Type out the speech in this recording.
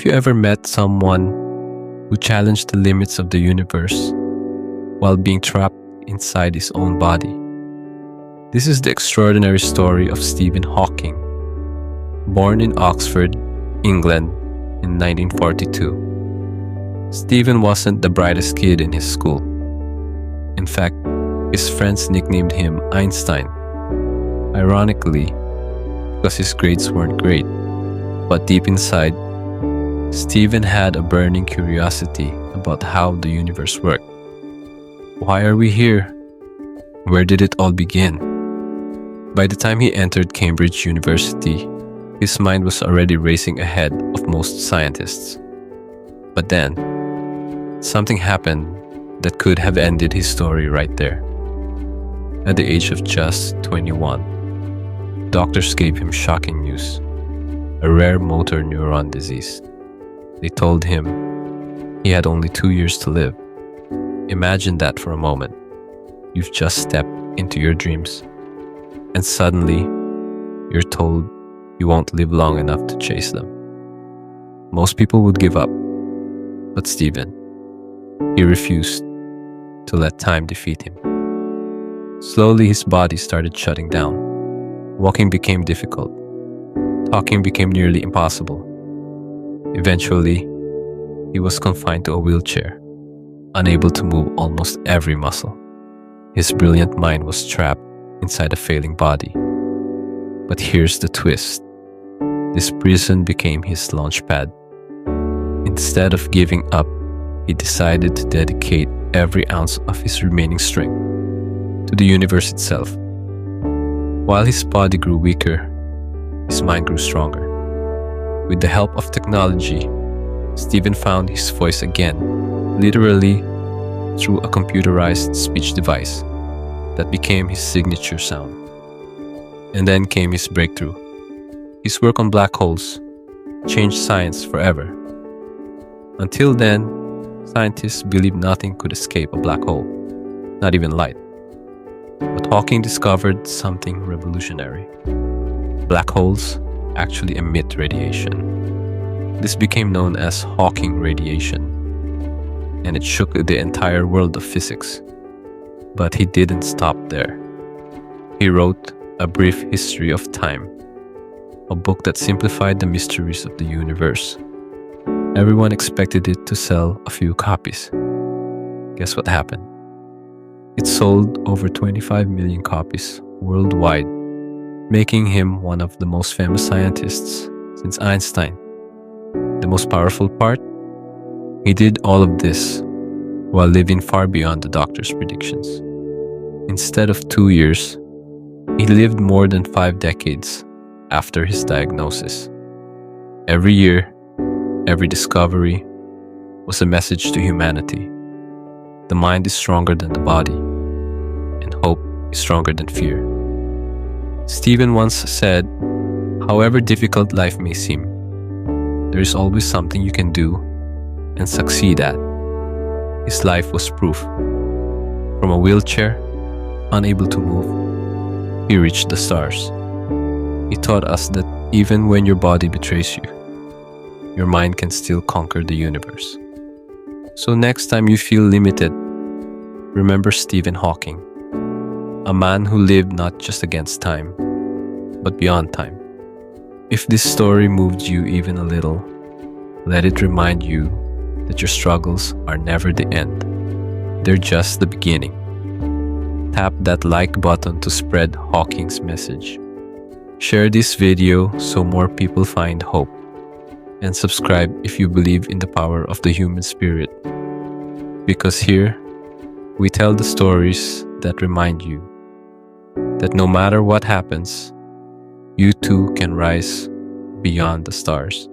Have you ever met someone who challenged the limits of the universe while being trapped inside his own body? This is the extraordinary story of Stephen Hawking. Born in Oxford, England in 1942, Stephen wasn't the brightest kid in his school. In fact, his friends nicknamed him Einstein, ironically, because his grades weren't great. But deep inside, Stephen had a burning curiosity about how the universe worked. Why are we here? Where did it all begin? By the time he entered Cambridge University, his mind was already racing ahead of most scientists. But then, something happened that could have ended his story right there. At the age of just 21, doctors gave him shocking news: a rare motor neuron disease. They told him he had only 2 years to live. Imagine that for a moment. You've just stepped into your dreams, and suddenly you're told you won't live long enough to chase them. Most people would give up, but Stephen, he refused to let time defeat him. Slowly his body started shutting down. Walking became difficult. Talking became nearly impossible. Eventually, he was confined to a wheelchair, unable to move almost every muscle. His brilliant mind was trapped inside a failing body. But here's the twist. This prison became his launchpad. Instead of giving up, he decided to dedicate every ounce of his remaining strength to the universe itself. While his body grew weaker, his mind grew stronger. With the help of technology, Stephen found his voice again, literally through a computerized speech device that became his signature sound. And then came his breakthrough. His work on black holes changed science forever. Until then, scientists believed nothing could escape a black hole, not even light. But Hawking discovered something revolutionary. Black holes actually emit radiation. This became known as Hawking radiation, and it shook the entire world of physics. But he didn't stop there. He wrote A Brief History of Time, a book that simplified the mysteries of the universe. Everyone expected it to sell a few copies. Guess what happened? It sold over 25 million copies worldwide, making him one of the most famous scientists since Einstein. The most powerful part? He did all of this while living far beyond the doctor's predictions. Instead of 2 years, he lived more than 5 decades after his diagnosis. Every year, every discovery was a message to humanity. The mind is stronger than the body, and hope is stronger than fear. Stephen once said, "However difficult life may seem, there is always something you can do and succeed at." His life was proof. From a wheelchair, unable to move, he reached the stars. He taught us that even when your body betrays you, your mind can still conquer the universe. So next time you feel limited, remember Stephen Hawking, a man who lived not just against time, but beyond time. If this story moved you even a little, let it remind you that your struggles are never the end. They're just the beginning. Tap that like button to spread Hawking's message. Share this video so more people find hope. And subscribe if you believe in the power of the human spirit. Because here, we tell the stories that remind you that no matter what happens, you too can rise beyond the stars.